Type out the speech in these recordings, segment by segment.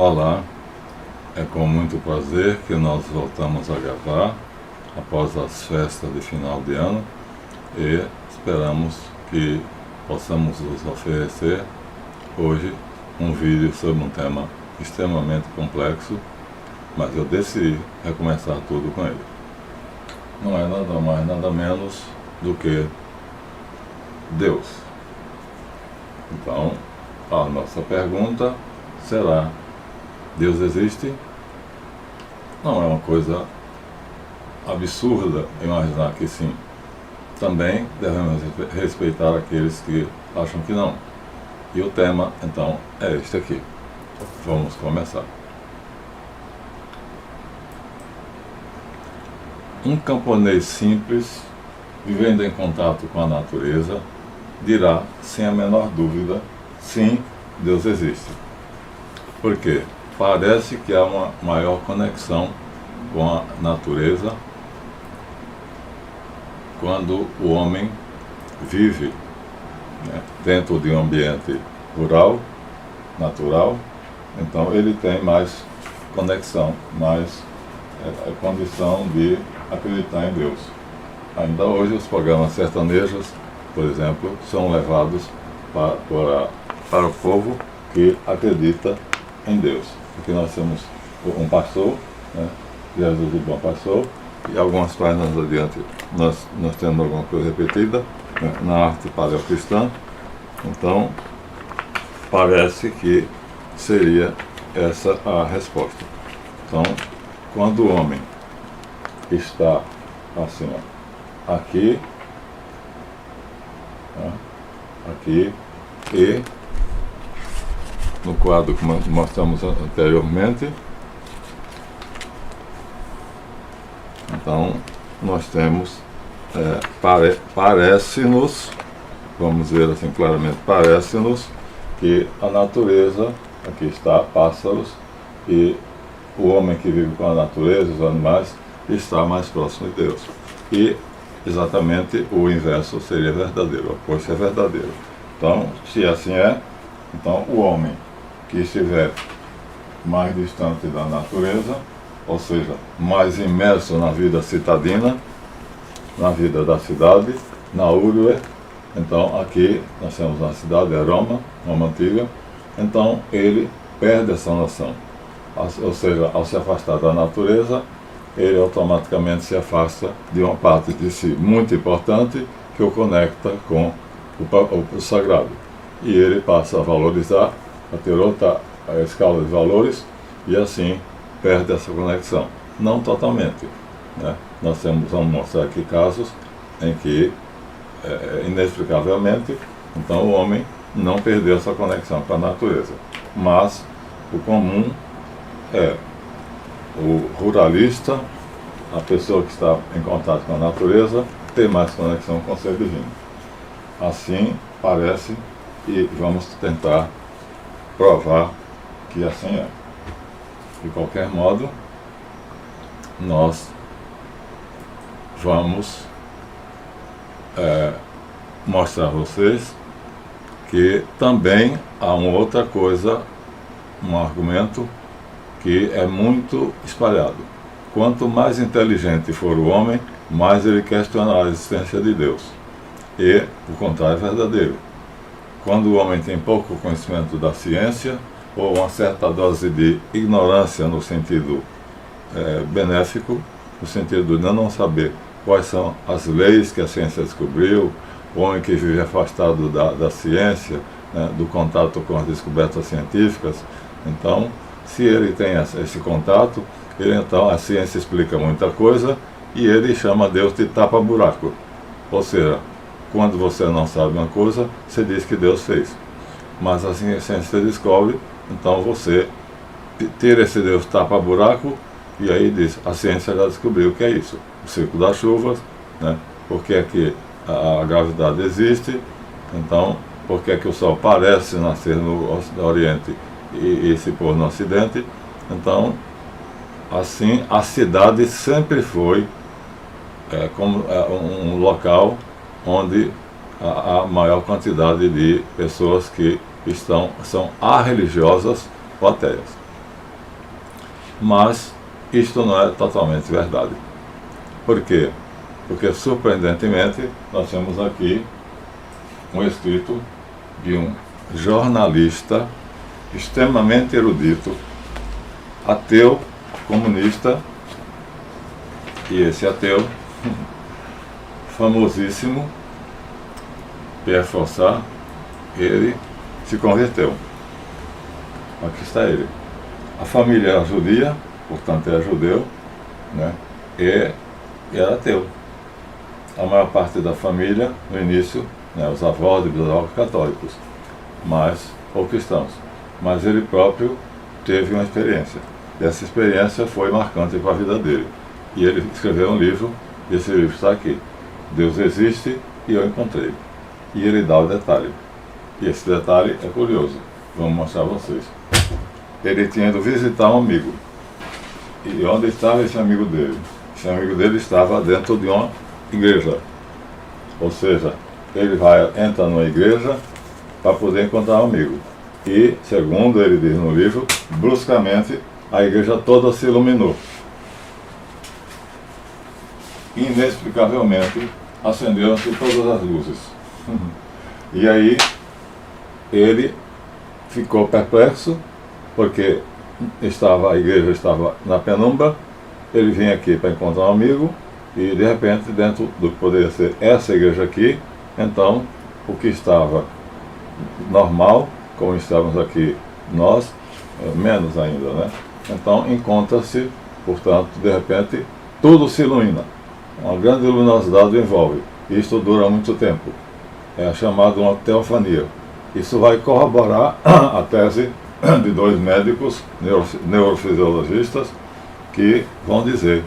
Olá, é com muito prazer que nós voltamos a gravar após as festas de final de ano e esperamos que possamos nos oferecer hoje um vídeo sobre um tema extremamente complexo, mas eu decidi recomeçar tudo com ele. Não é nada mais, nada menos do que Deus. Então, a nossa pergunta será: Deus existe? Não é uma coisa absurda imaginar que sim. Também devemos respeitar aqueles que acham que não. E o tema, então, é este aqui. Vamos começar. Um camponês simples, vivendo em contato com a natureza, dirá, sem a menor dúvida, sim, Deus existe. Por quê? Parece que há uma maior conexão com a natureza quando o homem vive, né, dentro de um ambiente rural, natural. Então ele tem mais conexão, mais condição de acreditar em Deus. Ainda hoje os programas sertanejos, por exemplo, são levados para o povo que acredita em Deus. Porque nós temos um pastor, né? Jesus o bom pastor, e algumas páginas adiante nós temos alguma coisa repetida, né, na arte paleocristã. Então parece que seria essa a resposta. Então, quando o homem está assim, ó, aqui, né, aqui e no quadro que mostramos anteriormente, então nós temos, parece-nos, vamos ver assim claramente, parece-nos que a natureza, aqui está, pássaros, e o homem que vive com a natureza, os animais, está mais próximo de Deus. E exatamente o inverso seria verdadeiro, o oposto é verdadeiro. Então, se assim é, então o homem que estiver mais distante da natureza, ou seja, mais imerso na vida citadina, na vida da cidade, na urbe, então aqui nós temos na cidade, é Roma, Roma antiga, então ele perde essa noção. Ou seja, ao se afastar da natureza, ele automaticamente se afasta de uma parte de si muito importante que o conecta com o sagrado. E ele passa a valorizar, a ter outra escala de valores, e assim perde essa conexão. Não totalmente, né? Nós vamos mostrar aqui casos em que, inexplicavelmente, então o homem não perdeu essa conexão com a natureza. Mas o comum é o ruralista, a pessoa que está em contato com a natureza, ter mais conexão com o ser divino. Assim parece, e vamos tentar provar que assim é. De qualquer modo, nós vamos mostrar a vocês que também há uma outra coisa, um argumento que é muito espalhado. Quanto mais inteligente for o homem, mais ele questiona a existência de Deus. E o contrário é verdadeiro. Quando o homem tem pouco conhecimento da ciência, ou uma certa dose de ignorância no sentido benéfico, no sentido de não saber quais são as leis que a ciência descobriu, o homem que vive afastado da ciência, né, do contato com as descobertas científicas, então, se ele tem esse contato, então a ciência explica muita coisa e ele chama Deus de tapa-buraco. Ou seja, quando você não sabe uma coisa, você diz que Deus fez. Mas assim a ciência descobre, então você tira esse Deus tapa-buraco e aí diz, a ciência já descobriu o que é isso. O ciclo das chuvas, né? Por que é que a gravidade existe, então por que é que o Sol parece nascer no Oriente e se pôr no Ocidente. Então, assim, a cidade sempre foi como um local onde a maior quantidade de pessoas que são arreligiosas ou ateias. Mas isto não é totalmente verdade. Por quê? Porque, surpreendentemente, nós temos aqui um escrito de um jornalista extremamente erudito, ateu, comunista, e esse ateu, famosíssimo, Pierre Froissart, ele se converteu. Aqui está ele. A família era judia, portanto era judeu, né? E era ateu. A maior parte da família, no início, né, os avós e bisavós católicos, ou cristãos. Mas ele próprio teve uma experiência. E essa experiência foi marcante para a vida dele. E ele escreveu um livro, e esse livro está aqui. Deus existe e eu encontrei. E ele dá o detalhe. E esse detalhe é curioso. Vamos mostrar a vocês. Ele tinha ido visitar um amigo. E onde estava esse amigo dele? Esse amigo dele estava dentro de uma igreja. Ou seja, ele entra numa igreja para poder encontrar um amigo. E, segundo ele diz no livro, bruscamente a igreja toda se iluminou. Inexplicavelmente acenderam-se todas as luzes. E aí ele ficou perplexo, porque a igreja estava na penumbra. Ele vinha aqui para encontrar um amigo e, de repente, dentro do que poderia ser essa igreja aqui, então o que estava normal, como estávamos aqui nós, menos ainda, né? Então encontra-se, portanto, de repente, tudo se ilumina. Uma grande luminosidade o envolve. Isto dura muito tempo. É chamado uma teofania. Isso vai corroborar a tese de dois médicos neurofisiologistas que vão dizer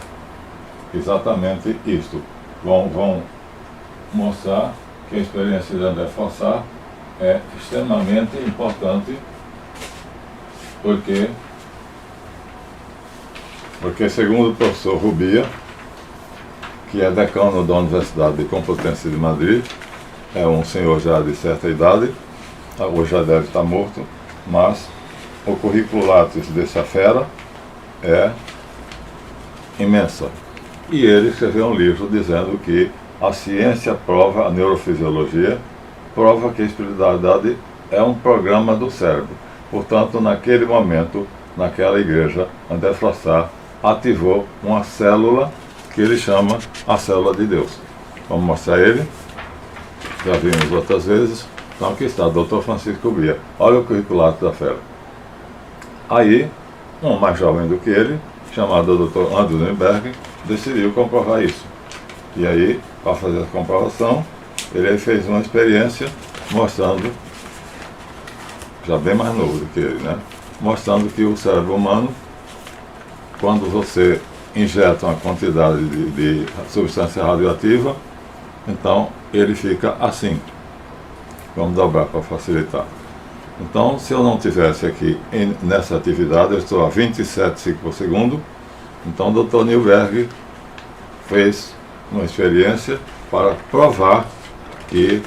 exatamente isto. Vão mostrar que a experiência de André Froissart é extremamente importante, porque segundo o professor Rubia, que é decano da Universidade de Complutense de Madrid, é um senhor já de certa idade, hoje já deve estar morto, mas o currículo látis dessa fera é imensa. E ele escreveu um livro dizendo que a ciência prova, a neurofisiologia, prova que a espiritualidade é um programa do cérebro. Portanto, naquele momento, naquela igreja, André Froissart ativou uma célula que ele chama a célula de Deus. Vamos mostrar ele. Já vimos outras vezes. Então aqui está, Dr. Francisco Bria. Olha o curricular da fera. Aí, um mais jovem do que ele, chamado Dr. Andrew Newberg, decidiu comprovar isso. E aí, para fazer a comprovação, ele fez uma experiência mostrando, já bem mais novo do que ele, né? Mostrando que o cérebro humano, quando você injeta uma quantidade de substância radioativa, então ele fica assim. Vamos dobrar para facilitar. Então, se eu não tivesse aqui nessa atividade, eu estou a 27 ciclos por segundo. Então, o Dr. Newberg fez uma experiência para provar que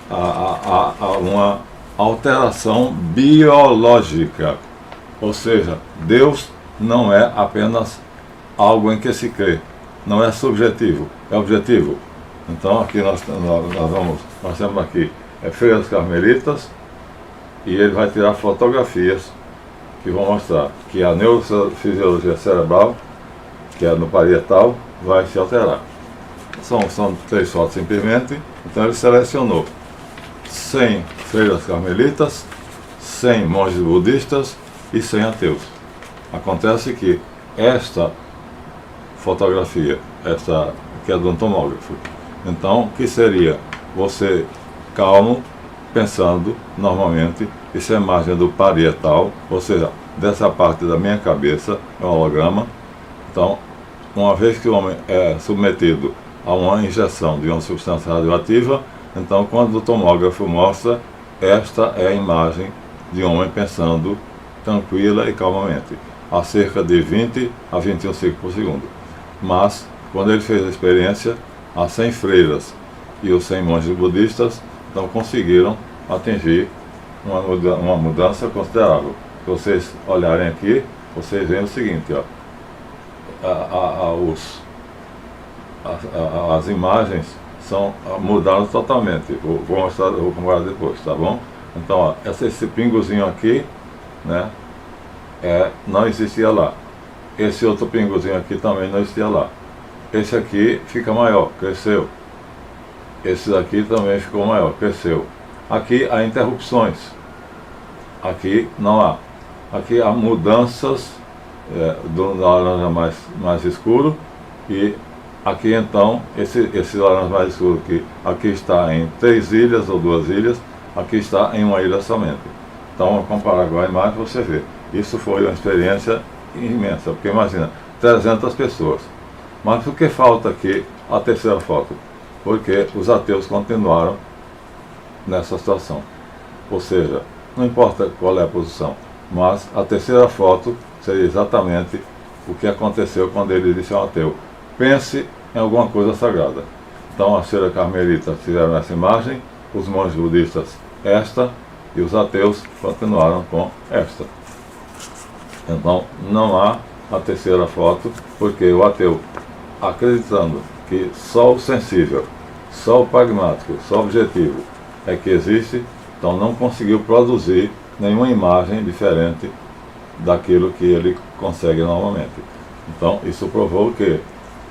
há uma alteração biológica. Ou seja, Deus não é apenas algo em que se crê, não é subjetivo, é objetivo. Então, aqui nós temos aqui freiras carmelitas, e ele vai tirar fotografias que vão mostrar que a neurofisiologia cerebral, que é no parietal, vai se alterar. São 3 fotos simplesmente. Então ele selecionou 100 freiras carmelitas, 100 monges budistas e 100 ateus. Acontece que esta fotografia, esta que é de um tomógrafo, então que seria você calmo, pensando normalmente, isso é a imagem do parietal, ou seja, dessa parte da minha cabeça, é um holograma. Então, uma vez que o homem é submetido a uma injeção de uma substância radioativa, então quando o tomógrafo mostra, esta é a imagem de um homem pensando tranquila e calmamente, a cerca de 20 a 21 ciclos por segundo. Mas, quando ele fez a experiência, as 100 freiras e os 100 monges budistas então conseguiram atingir uma mudança considerável. Se vocês olharem aqui, vocês veem o seguinte, ó, as imagens mudaram totalmente. Vou mostrar, vou comparar depois, tá bom? Então, ó, esse pingozinho aqui, né, não existia lá. Esse outro pingozinho aqui também não existia lá. Esse aqui fica maior, cresceu. Esse daqui também ficou maior, cresceu. Aqui há interrupções. Aqui não há. Aqui há mudanças do laranja mais escuro, e aqui então esse laranja mais escuro aqui está em 3 ilhas ou 2 ilhas, aqui está em 1 ilha somente. Então, ao comparar com a imagem, você vê. Isso foi uma experiência imensa, porque imagina, 300 pessoas. Mas o que falta aqui, a terceira foto? Porque os ateus continuaram nessa situação. Ou seja, não importa qual é a posição, mas a terceira foto seria exatamente o que aconteceu quando ele disse ao ateu: pense em alguma coisa sagrada. Então, as freiras carmelitas fizeram essa imagem, os monges budistas esta, e os ateus continuaram com esta. Então, não há a terceira foto, porque o ateu, acreditando que só o sensível, só o pragmático, só o objetivo é que existe, então não conseguiu produzir nenhuma imagem diferente daquilo que ele consegue normalmente. Então, isso provou que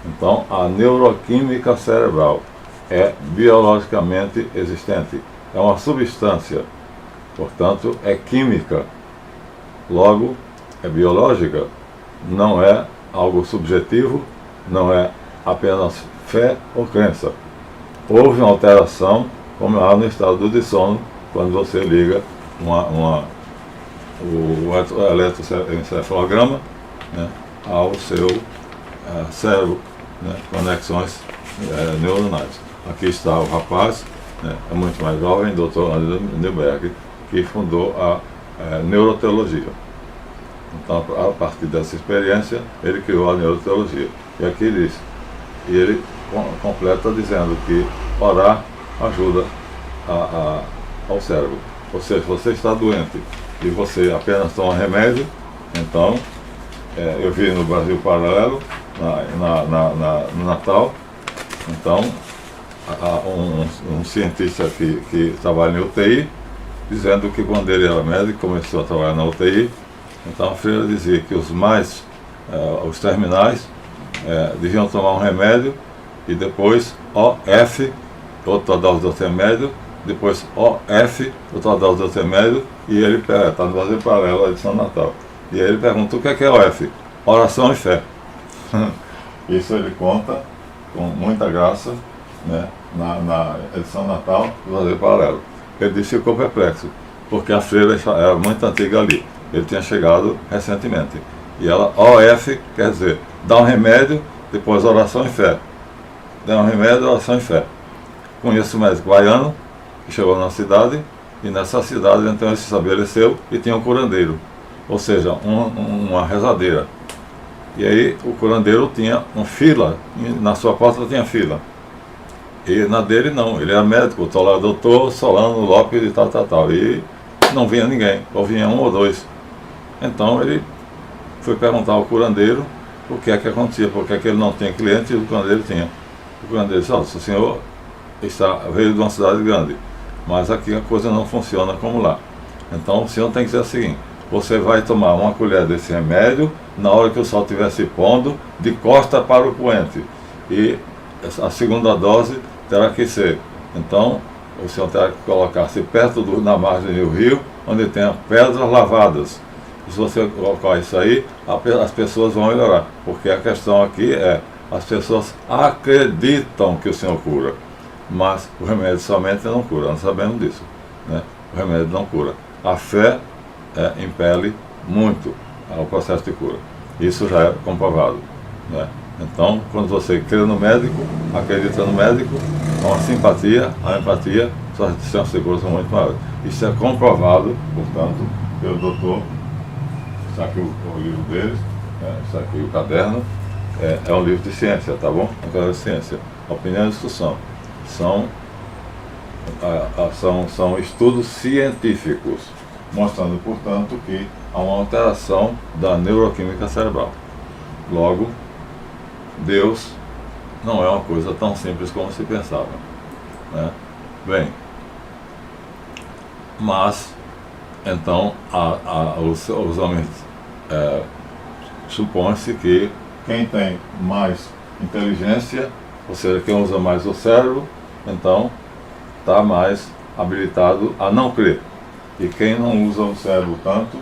então a neuroquímica cerebral é biologicamente existente, é uma substância, portanto é química, logo é biológica, não é algo subjetivo, não é apenas fé ou crença. Houve uma alteração, como há no estado de sono, quando você liga o eletroencefalograma, né, ao seu cérebro, né, conexões neuronais. Aqui está o rapaz, né, é muito mais jovem, Dr. André Newberg, que fundou a neuroteologia. Então, a partir dessa experiência, ele criou a neuroteologia. E aqui ele completa dizendo que orar ajuda ao cérebro. Ou seja, se você está doente e você apenas toma remédio, então, eu vi no Brasil Paralelo, no Natal, então, um cientista que trabalha em UTI, dizendo que quando ele era médico, começou a trabalhar na UTI, então a freira dizia que os terminais deviam tomar um remédio e depois OF, outra dose do remédio, depois OF, outra dose do remédio, e ele está no Brasil Paralelo, a edição Natal. E aí ele pergunta: o que é OF? Oração e fé. Isso ele conta com muita graça, né, na edição Natal do Brasil Paralelo. Ele disse que ficou perplexo, porque a freira era muito antiga ali. Ele tinha chegado recentemente. E ela, OF, quer dizer, dá um remédio, depois oração e fé. Dá um remédio, oração e fé. Conheço um médico baiano, que chegou na cidade, e nessa cidade então ele se estabeleceu e tinha um curandeiro. Ou seja, uma rezadeira. E aí o curandeiro tinha uma fila, na sua porta tinha fila. E na dele não, ele era médico, estou lá, doutor Solano Lopes e tal. E não vinha ninguém, ou vinha um ou dois. Então ele foi perguntar ao curandeiro o que é que acontecia, porque é que ele não tinha cliente e o curandeiro tinha. O curandeiro disse: o senhor veio de uma cidade grande, mas aqui a coisa não funciona como lá. Então o senhor tem que dizer o seguinte: você vai tomar uma colher desse remédio na hora que o sol estiver se pondo, de costa para o poente. E a segunda dose terá que ser, então, o senhor terá que colocar-se perto na margem do rio, onde tenha pedras lavadas. E se você colocar isso aí, as pessoas vão melhorar. Porque a questão aqui as pessoas acreditam que o senhor cura, mas o remédio somente não cura, nós sabemos disso, né? O remédio não cura. A fé impele muito ao processo de cura. Isso já é comprovado, né? Então, quando você crê no médico, acredita no médico, com a simpatia, a empatia, suas chances de cura são muito maiores. Isso é comprovado, portanto, pelo doutor. Está aqui o livro deles, está aqui o caderno, é um livro de ciência, tá bom? É um caderno de ciência. Opinião e discussão. São estudos científicos, mostrando, portanto, que há uma alteração da neuroquímica cerebral. Logo, Deus não é uma coisa tão simples como se pensava, né? Bem, mas então os homens supõe-se que quem tem mais inteligência, ou seja, quem usa mais o cérebro, então está mais habilitado a não crer. E quem não usa o cérebro tanto,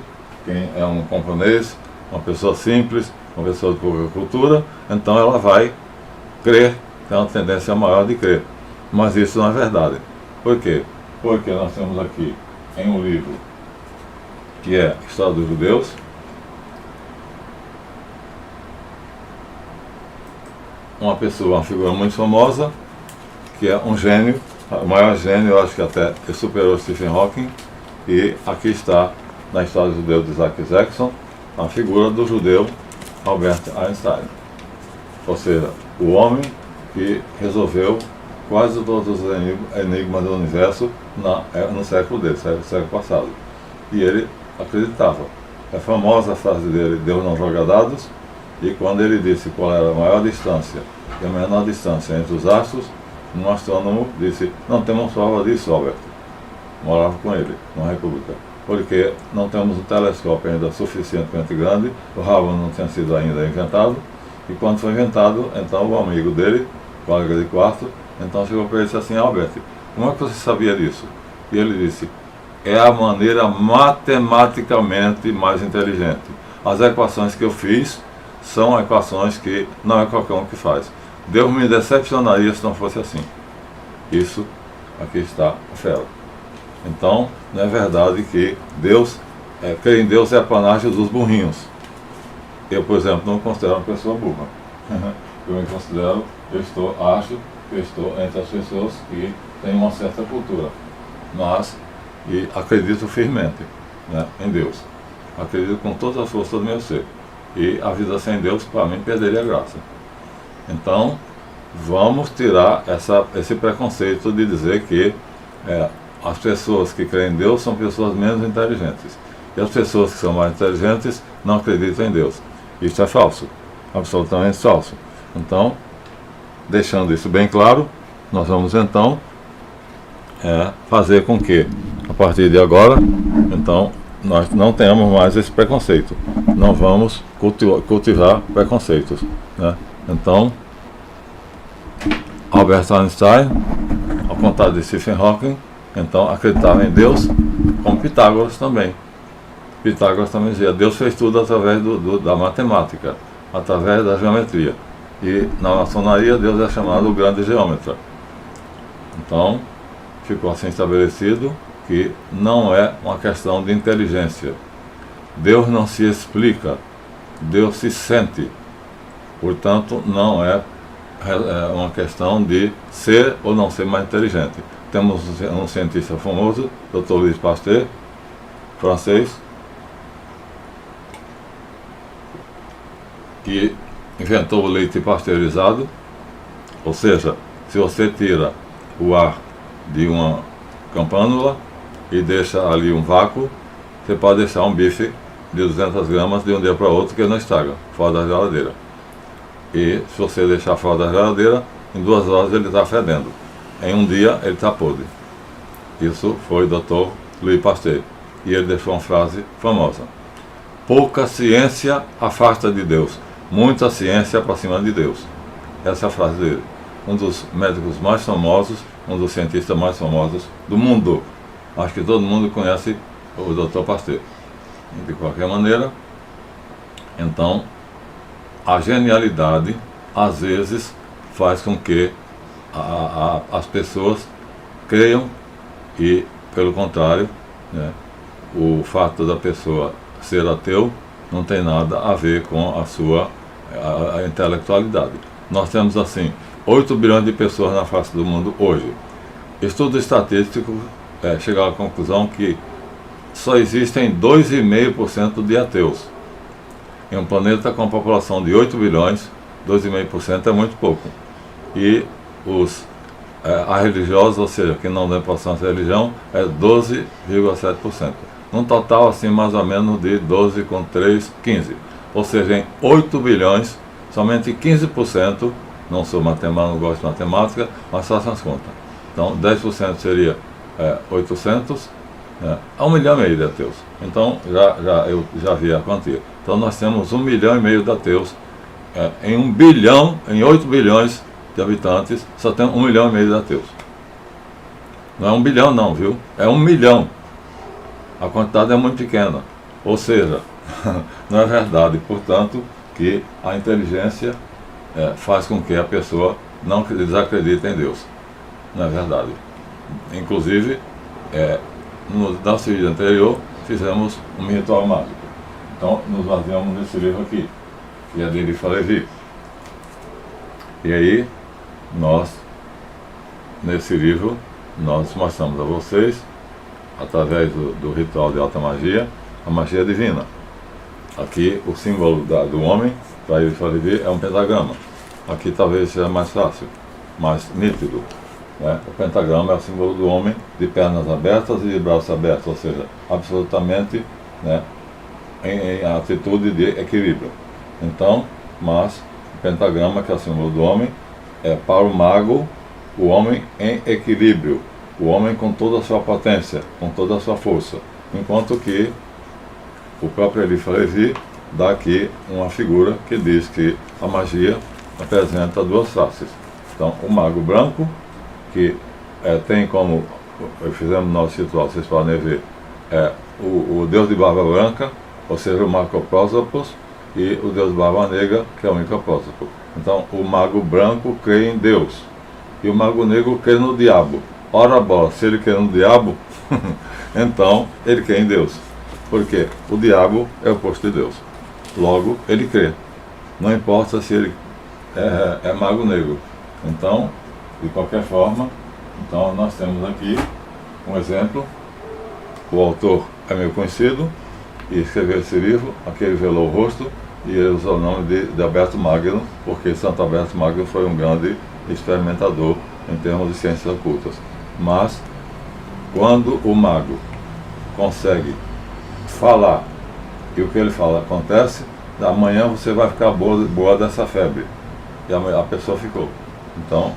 quem é um camponês, uma pessoa simples, uma pessoa de pouca cultura, então ela vai crer, tem uma tendência maior de crer. Mas isso não é verdade. Por quê? Porque nós temos aqui em um livro que é História dos Judeus, uma pessoa, uma figura muito famosa, que é um gênio, o maior gênio, eu acho que até superou Stephen Hawking, e aqui está, na História dos Judeus de Isaac Jackson, a figura do judeu Albert Einstein. Ou seja, o homem que resolveu quase todos os enigmas do universo no século dele, século passado. E ele acreditava. É famosa a frase dele, Deus não joga dados, e quando ele disse qual era a maior distância e a menor distância entre os astros, um astrônomo disse, não temos prova disso, Albert. Morava com ele, numa república. Porque não temos um telescópio ainda suficientemente grande, o Hubble não tinha sido ainda inventado, e quando foi inventado, então o amigo dele, colega de quarto, então chegou para ele e disse assim, Albert, como é que você sabia disso? E ele disse, é a maneira matematicamente mais inteligente. As equações que eu fiz são equações que não é qualquer um que faz. Deus me decepcionaria se não fosse assim. Isso, aqui está a fera. Então, não é verdade que Deus, crer em Deus é a panagem dos burrinhos. Eu, por exemplo, não me considero uma pessoa burra. Eu me considero, acho que eu estou entre as pessoas que têm uma certa cultura. Mas, e acredito firmemente, né, em Deus. Acredito com toda a força do meu ser. E a vida sem Deus, para mim, perderia a graça. Então, vamos tirar esse preconceito de dizer que as pessoas que creem em Deus são pessoas menos inteligentes. E as pessoas que são mais inteligentes não acreditam em Deus. Isso é falso. Absolutamente falso. Então, deixando isso bem claro, nós vamos então fazer com que, a partir de agora, então, nós não tenhamos mais esse preconceito. Não vamos cultivar preconceitos, né? Então, Albert Einstein, ao contrário de Stephen Hawking, então acreditava em Deus, como Pitágoras também. Pitágoras também dizia, Deus fez tudo através da matemática, através da geometria. E na maçonaria Deus é chamado o grande geômetra. Então, ficou assim estabelecido que não é uma questão de inteligência. Deus não se explica, Deus se sente. Portanto, não é uma questão de ser ou não ser mais inteligente. Temos um cientista famoso, Dr. Louis Pasteur, francês, que inventou o leite pasteurizado, ou seja, se você tira o ar de uma campânula e deixa ali um vácuo, você pode deixar um bife de 200 gramas de um dia para outro que não estraga, fora da geladeira. E se você deixar fora da geladeira, em 2 horas ele está fedendo. Em um dia ele está podre. Isso foi o Dr. Louis Pasteur. E ele deixou uma frase famosa. Pouca ciência afasta de Deus, muita ciência aproxima de Deus. Essa é a frase dele. Um dos médicos mais famosos, um dos cientistas mais famosos do mundo. Acho que todo mundo conhece o Dr. Pasteur. De qualquer maneira, então, a genialidade, às vezes, faz com que as pessoas creiam e, pelo contrário, né, o fato da pessoa ser ateu não tem nada a ver com a sua intelectualidade. Nós temos, assim, 8 bilhões de pessoas na face do mundo hoje. Estudos estatísticos chegaram à conclusão que só existem 2,5% de ateus. Em um planeta com uma população de 8 bilhões, 2,5% é muito pouco. E a religiosa, ou seja, que não dá importância à religião, é 12,7%. Num total, assim, mais ou menos de 12 com 3, 15. Ou seja, em 8 bilhões somente 15%, não sou matemático, não gosto de matemática, mas façam as contas. Então 10% seria 800, a 1,5 milhão de ateus. Então eu já vi a quantia. Então nós temos 1,5 milhão de ateus. Em 1 bilhão, em 8 bilhões de habitantes, só tem 1,5 milhão de ateus. Não é 1 bilhão não, viu? É 1 milhão. A quantidade é muito pequena. Ou seja, não é verdade, portanto, que a inteligência faz com que a pessoa não desacredite em Deus. Não é verdade. Inclusive, no nosso vídeo anterior, fizemos um ritual mágico. Então, nos baseamos nesse livro aqui, que é de Elifa Levi. E aí, nesse livro, nós mostramos a vocês, através do ritual de alta magia, a magia divina. Aqui, o símbolo do homem, para Elifa Levi, é um pentagrama. Aqui talvez seja mais fácil, mais nítido. O pentagrama é o símbolo do homem de pernas abertas e de braços abertos, ou seja, absolutamente em atitude de equilíbrio. Então, mas o pentagrama, que é o símbolo do homem, é para o mago o homem em equilíbrio, o homem com toda a sua potência, com toda a sua força, enquanto que o próprio Elifa Levi dá aqui uma figura que diz que a magia apresenta duas faces. Então, o mago branco, que tem como, fizemos nosso ritual, vocês podem ver, o deus de barba branca, ou seja, o Marco Prósopos, e o deus de barba negra, que é o Microprósopo. Então, o mago branco crê em Deus, e o mago negro crê no diabo. Ora bola, se ele crê no diabo, então ele crê em Deus. Porque o diabo é o oposto de Deus. Logo, ele crê. Não importa se ele é mago negro. Então, de qualquer forma, então nós temos aqui um exemplo. O autor é meio conhecido e escreveu esse livro. Aqui ele velou o rosto e ele usou o nome de Alberto Magno, porque Santo Alberto Magno foi um grande experimentador em termos de ciências ocultas. Mas, quando o mago consegue falar e o que ele fala acontece, amanhã você vai ficar boa dessa febre. E a pessoa ficou. Então,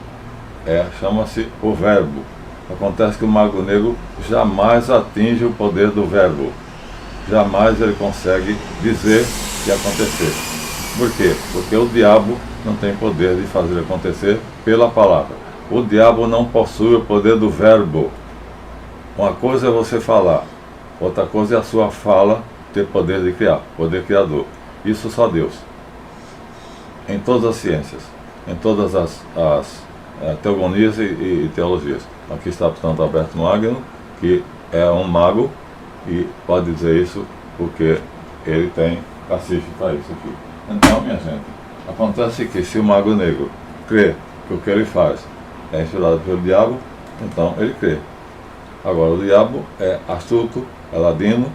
chama-se o verbo. Acontece que o mago negro jamais atinge o poder do verbo. Jamais ele consegue dizer e acontecer. Por quê? Porque o diabo não tem poder de fazer acontecer pela palavra. O diabo não possui o poder do verbo. Uma coisa é você falar, outra coisa é a sua fala ter poder de criar, poder criador. Isso só Deus. Em todas as ciências, em todas as teogonias e teologias. Aqui está, portanto, Alberto Magno, que é um mago e pode dizer isso porque ele tem cacife para isso aqui. Então, minha gente, acontece que se o mago negro crê que o que ele faz é inspirado pelo diabo, então ele crê. Agora, o diabo é astuto, é ladino,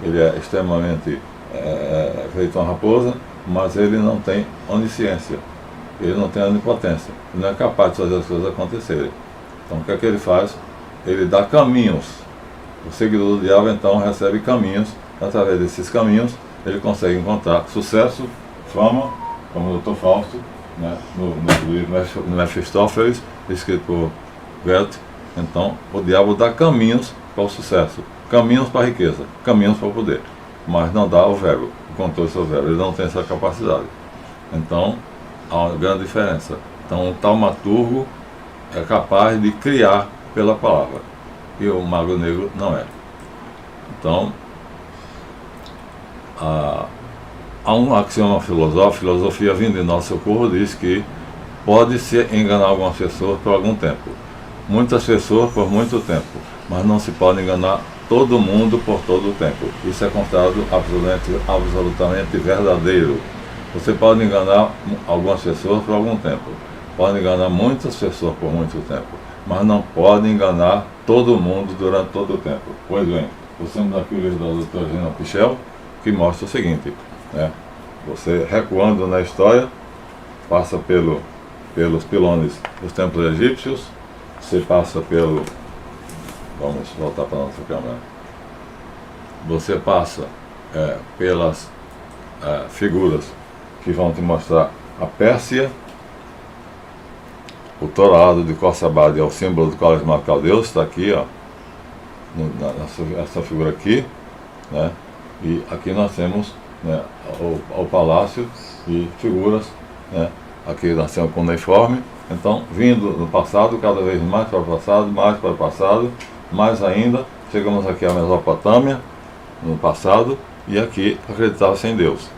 ele é extremamente feito uma raposa, mas ele não tem onisciência, ele não tem onipotência, ele não é capaz de fazer as coisas acontecerem. Então, o que é que ele faz? Ele dá caminhos. O seguidor do diabo, então, recebe caminhos. Através desses caminhos, ele consegue encontrar sucesso, fama, como o Dr. Fausto, no livro Mefistófeles, escrito por Goethe. Então, o diabo dá caminhos para o sucesso, caminhos para a riqueza, caminhos para o poder, mas não dá o verbo, o controle sobre o verbo. Ele não tem essa capacidade. Então, há uma grande diferença. Então, o taumaturgo é capaz de criar pela palavra, e o mago negro não é. Então, há um axioma filosófico, filosofia vindo em nosso socorro, diz que pode-se enganar algumas pessoas por algum tempo, muitas pessoas por muito tempo, mas não se pode enganar todo mundo por todo o tempo. Isso é considerado absolutamente verdadeiro. Você pode enganar algumas pessoas por algum tempo, pode enganar muitas pessoas por muito tempo, mas não pode enganar todo mundo durante todo o tempo. Pois bem, nós temos aqui o livro da doutora Gina Pichel, que mostra o seguinte, você recuando na história, passa pelos pilones dos templos egípcios, você passa vamos voltar para a nossa câmera, você passa pelas figuras que vão te mostrar A Pérsia, o tourado de Khorsabad é o símbolo do carismático ao Deus, está aqui, ó, essa figura aqui, né? E aqui nós temos, né, o palácio e figuras, né? Aqui nós temos com uniforme. Então, vindo no passado, cada vez mais para o passado, mais para o passado, mais ainda, chegamos aqui à Mesopotâmia, no passado, e aqui acreditava-se em Deus.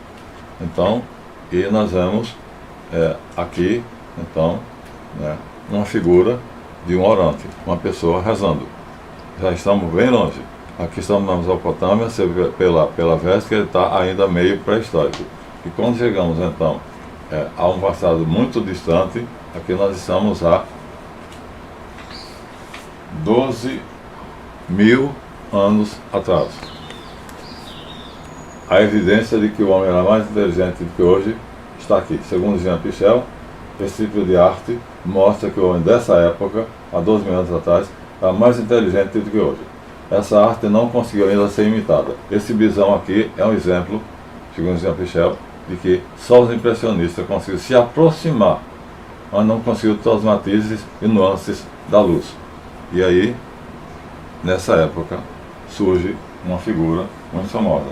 Então, e nós vemos aqui, então, né, uma figura de um orante, uma pessoa rezando. Já estamos bem longe. Aqui estamos na Mesopotâmia, pela veste que ele está ainda meio pré-histórico. E quando chegamos então a um passado muito distante, aqui nós estamos a 12.000 anos atrás. A evidência de que o homem era mais inteligente do que hoje está aqui. Segundo Jean Pichel, esse tipo de arte mostra que o homem dessa época, há 12.000 anos atrás, era mais inteligente do que hoje. Essa arte não conseguiu ainda ser imitada. Esse bisão aqui é um exemplo, segundo Jean Pichel, de que só os impressionistas conseguiram se aproximar, mas não conseguiram todos os matizes e nuances da luz. E aí, nessa época, surge uma figura muito famosa,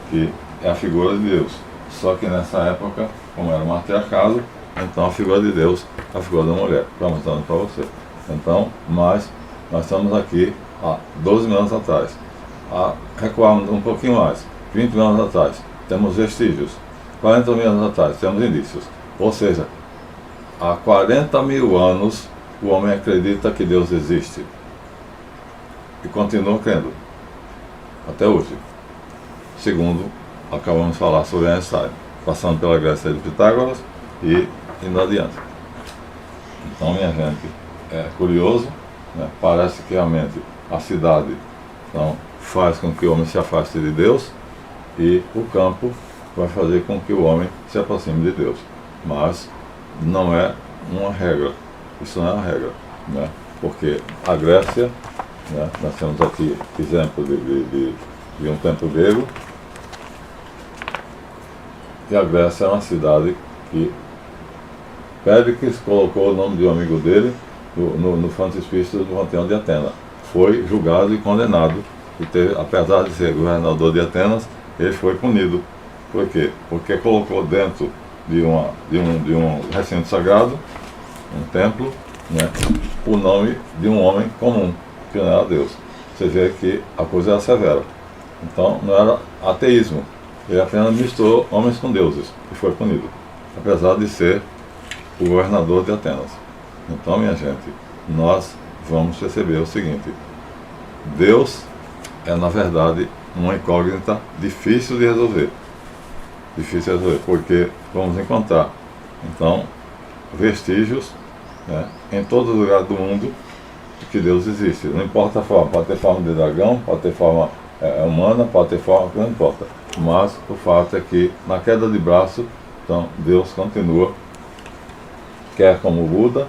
que é a figura de Deus. Só que nessa época, como era um matriarcado, então a figura de Deus é a figura da mulher. Estou mostrando para você. Então, mas nós estamos aqui há 12.000 anos atrás. Recuarmos um pouquinho mais, 20.000 anos atrás, temos vestígios. 40.000 anos atrás, temos indícios. Ou seja, há 40.000 anos o homem acredita que Deus existe. E continua crendo. Até hoje. Segundo, acabamos de falar sobre Einstein, passando pela Grécia de Pitágoras e indo adiante. Então, minha gente, é curioso, né? Parece que realmente a cidade, então, faz com que o homem se afaste de Deus e o campo vai fazer com que o homem se aproxime de Deus. Mas não é uma regra. Isso não é uma regra, né? Porque a Grécia, né? Nós temos aqui exemplo de um templo grego. E a Grécia é uma cidade que Péricles colocou o nome de um amigo dele no frontispício do Panteão de Atenas. Foi julgado e condenado. E teve, apesar de ser governador de Atenas, ele foi punido. Por quê? Porque colocou dentro de um recinto sagrado, um templo, né, o nome de um homem comum, que não era Deus. Você vê que a coisa era severa. Então não era ateísmo. Ele apenas misturou homens com deuses e foi punido, apesar de ser o governador de Atenas. Então, minha gente, nós vamos perceber o seguinte: Deus é, na verdade, uma incógnita difícil de resolver. Difícil de resolver, porque vamos encontrar, então, vestígios, né, em todos os lugares do mundo de que Deus existe. Não importa a forma, pode ter forma de dragão, pode ter forma humana, pode ter forma, não importa. Mas o fato é que, na queda de braço, então, Deus continua, quer como Buda,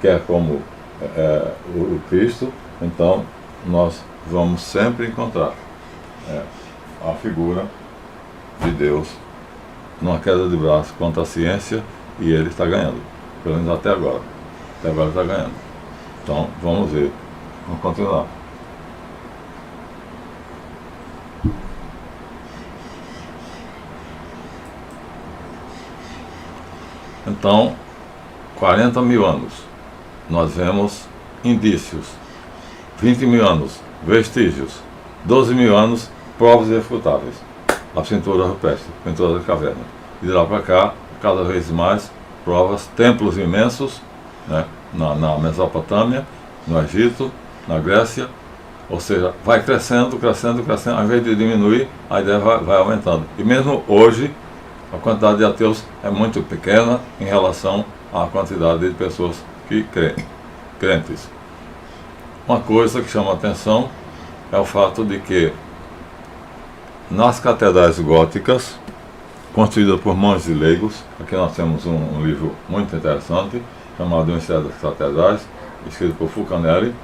quer como o Cristo. Então nós vamos sempre encontrar a figura de Deus numa queda de braço contra a ciência, e ele está ganhando, pelo menos até agora. Até agora está ganhando. Então vamos ver, vamos continuar. Então, 40.000 anos, nós vemos indícios. 20.000 anos, vestígios. 12.000 anos, provas irrefutáveis. A pintura rupestre, pintura da caverna. E de lá para cá, cada vez mais provas, templos imensos, né, na Mesopotâmia, no Egito, na Grécia. Ou seja, vai crescendo, crescendo, crescendo. Ao invés de diminuir, a ideia vai aumentando. E mesmo hoje, a quantidade de ateus é muito pequena em relação à quantidade de pessoas que crentes. Uma coisa que chama a atenção é o fato de que nas catedrais góticas, construídas por monges e leigos, aqui nós temos um livro muito interessante, chamado O Mistério das Catedrais, escrito por Fulcanelli,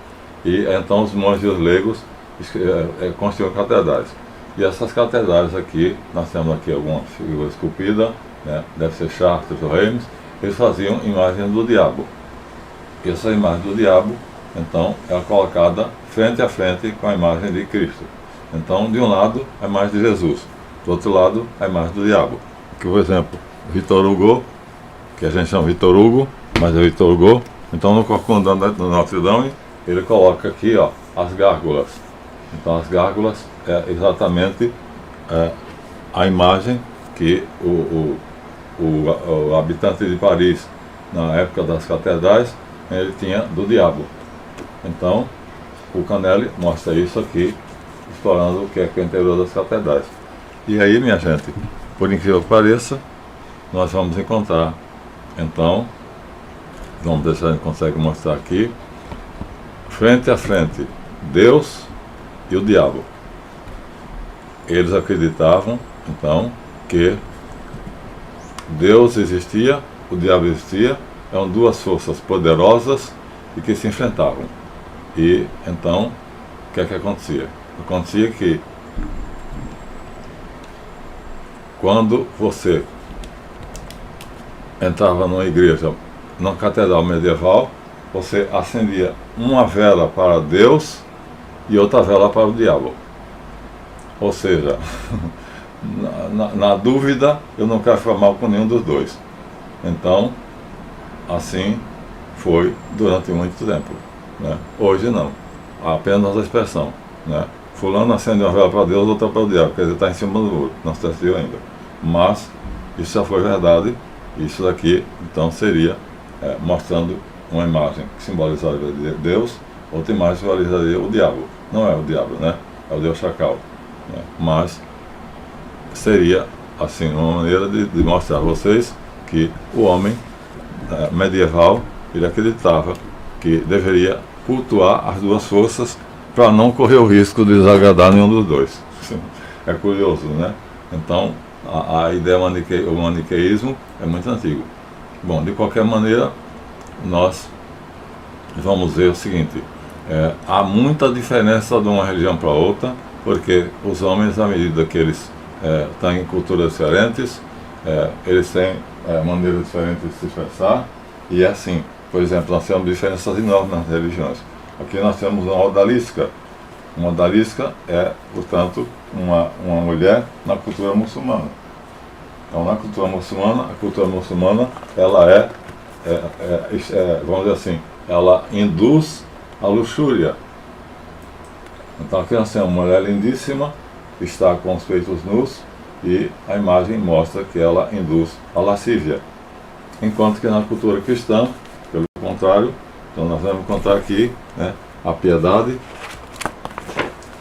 e então os monges e os leigos construíram catedrais. E essas catedrais aqui, nós temos aqui alguma figura esculpida, né? Deve ser Chartres ou Reims, eles faziam imagens do diabo. E essa imagem do diabo, então, é colocada frente a frente com a imagem de Cristo. Então, de um lado, a imagem de Jesus, do outro lado, a imagem do diabo. Aqui, por exemplo, Victor Hugo, que a gente chama Victor Hugo, mas é Victor Hugo. Então, no Corcunda de Notre Dame, ele coloca aqui, ó, as gárgulas. Então, as gárgulas é exatamente a imagem que o habitante de Paris, na época das catedrais, ele tinha do diabo. Então, o Canelli mostra isso aqui, explorando o que é o interior das catedrais. E aí, minha gente, por incrível que pareça, nós vamos encontrar, então, vamos ver se a gente consegue mostrar aqui, frente a frente, Deus e o diabo. Eles acreditavam, então, que Deus existia, o diabo existia, eram duas forças poderosas e que se enfrentavam. E, então, o que é que acontecia? Acontecia que, quando você entrava numa igreja, numa catedral medieval, você acendia uma vela para Deus e outra vela para o diabo. Ou seja, na dúvida, eu não quero ficar mal com nenhum dos dois. Então, assim foi durante muito tempo, né? Hoje não, apenas a expressão, né? Fulano acende uma vela para Deus, outra para o diabo, quer dizer, está em cima do muro, não se decidiu ainda. Mas isso já foi verdade. Isso daqui, então, seria mostrando uma imagem que simbolizaria Deus, outra imagem simbolizaria o diabo. Não é o diabo, né? É o Deus Chacal, né? Mas seria, assim, uma maneira de mostrar a vocês que o homem medieval, ele acreditava que deveria cultuar as duas forças para não correr o risco de desagradar nenhum dos dois. É curioso, né? Então, a ideia o maniqueísmo é muito antigo. Bom, de qualquer maneira, nós vamos ver o seguinte, há muita diferença de uma religião para outra, porque os homens, à medida que eles têm culturas diferentes, eles têm maneiras diferentes de se expressar, e é assim, por exemplo, nós temos diferenças enormes nas religiões. Aqui nós temos uma odalisca. Uma odalisca é, portanto, uma mulher na cultura muçulmana. Então, na cultura muçulmana, a cultura muçulmana, ela vamos dizer assim, ela induz a luxúria. Então, aqui nós temos uma mulher lindíssima, que está com os peitos nus, e a imagem mostra que ela induz a lascívia. Enquanto que na cultura cristã, pelo contrário, então nós vamos encontrar aqui, né, a piedade,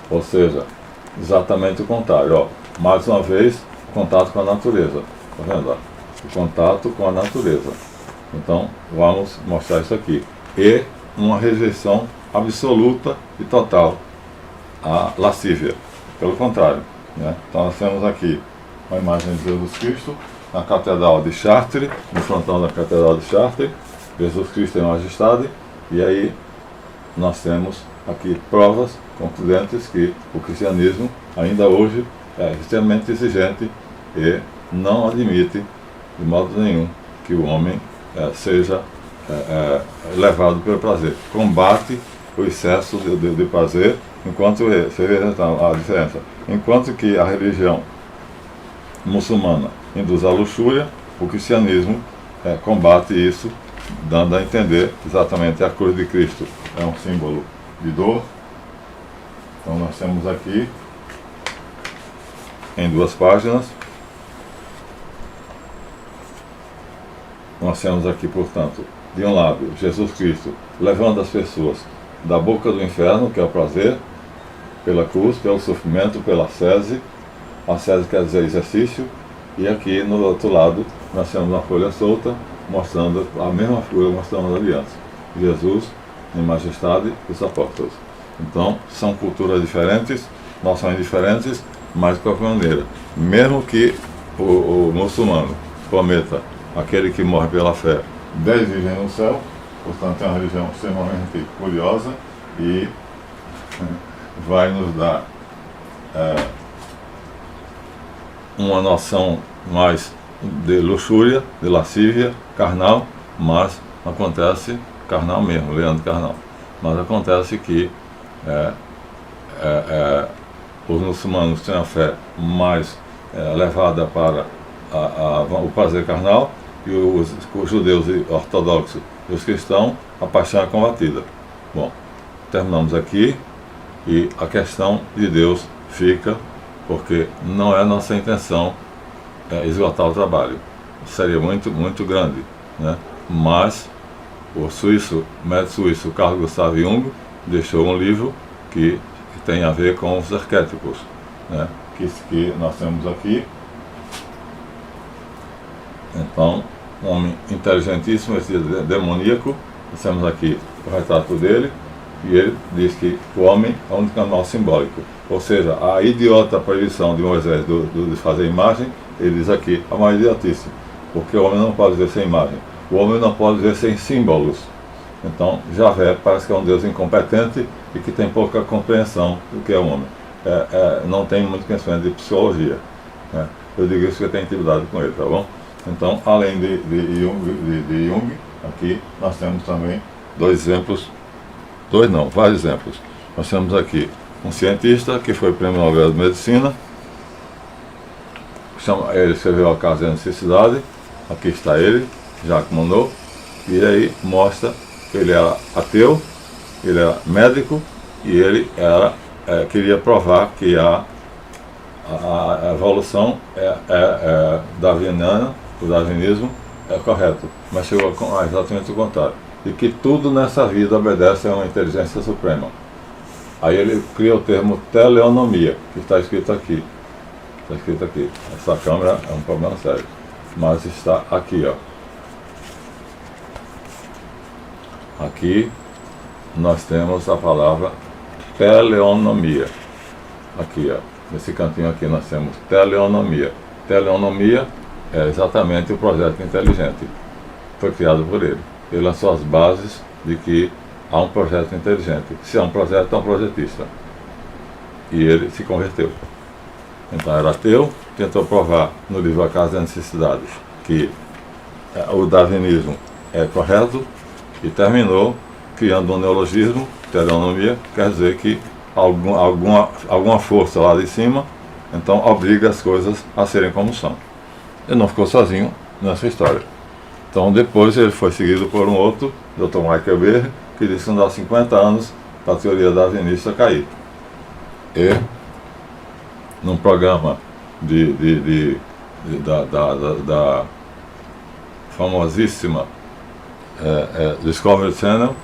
ou seja, exatamente o contrário. Ó, mais uma vez, contato com a natureza. Está vendo? Ó? O contato com a natureza. Então, vamos mostrar isso aqui. E uma rejeição absoluta e total à lascívia. Pelo contrário, né? Então, nós temos aqui uma imagem de Jesus Cristo na Catedral de Chartres, no frontão da Catedral de Chartres, Jesus Cristo em majestade, e aí nós temos aqui provas concludentes que o cristianismo ainda hoje é extremamente exigente e não admite de modo nenhum que o homem seja levado pelo prazer. Combate o excesso de prazer, enquanto você vê então, a diferença. Enquanto que a religião muçulmana induz a luxúria, o cristianismo combate isso, dando a entender exatamente a cruz de Cristo é um símbolo de dor. Então nós temos aqui em 2 páginas, nós temos aqui, portanto, de um lado, Jesus Cristo levando as pessoas da boca do inferno, que é o prazer, pela cruz, pelo sofrimento, pela ascese. A ascese quer dizer exercício, e aqui no outro lado nós temos uma folha solta, mostrando a mesma figura, mostrando a aliança. Jesus em majestade e os apóstolos. Então, são culturas diferentes, noções diferentes, mas de qualquer maneira, mesmo que o muçulmano prometa aquele que morre pela fé 10 virgens no céu, portanto é uma religião extremamente curiosa e vai nos dar uma noção mais de luxúria, de lascívia, carnal, mas acontece carnal mesmo, Leandro Carnal. Mas acontece que os muçulmanos têm a fé mais levada para o prazer carnal, e os judeus e ortodoxos e os cristãos, a paixão é combatida. Bom, terminamos aqui, e a questão de Deus fica, porque não é nossa intenção esgotar o trabalho. Seria muito grande, né? Mas o médico suíço Carl Gustav Jung deixou um livro que tem a ver com os arquétipos, né? Que nós temos aqui. Então, um homem inteligentíssimo, esse demoníaco. Nós temos aqui o retrato dele, e ele diz que o homem é um canal simbólico. Ou seja, a idiota proibição de Moisés de fazer imagem, ele diz aqui, é uma idiotice, porque o homem não pode viver sem imagem, o homem não pode viver sem símbolos. Então, Javé parece que é um Deus incompetente e que tem pouca compreensão do que é o homem. Não tem muito conhecimento de psicologia, né? Eu digo isso porque eu tenho intimidade com ele, tá bom? Então, além de Jung, aqui nós temos também vários exemplos. Nós temos aqui um cientista que foi prêmio Nobel de Medicina, ele escreveu A Causa da Necessidade. Aqui está ele, Jacques Monod, e aí mostra que ele era ateu, ele era médico, e ele queria provar que a evolução darwiniana, o darwinismo é correto, mas chegou a exatamente o contrário, e que tudo nessa vida obedece a uma inteligência suprema. Aí ele cria o termo teleonomia, que está escrito aqui. Está escrito aqui. Essa câmera é um problema sério, mas está aqui, ó. Aqui nós temos a palavra teleonomia. Aqui, ó, nesse cantinho aqui nós temos teleonomia. Teleonomia é exatamente o projeto inteligente. Foi criado por ele. Ele lançou as bases de que há um projeto inteligente. Se há um projeto, é um projetista. E ele se converteu. Então era ateu, tentou provar no livro A Causa da Necessidade que o darwinismo é correto, e terminou criando um neologismo, teleonomia, quer dizer que alguma força lá de cima, então obriga as coisas a serem como são. Ele não ficou sozinho nessa história. Então depois ele foi seguido por um outro, Dr. Michael Behe, que disse que não dá 50 anos para a teoria darwinista cair. E num programa da famosíssima Discovery Channel,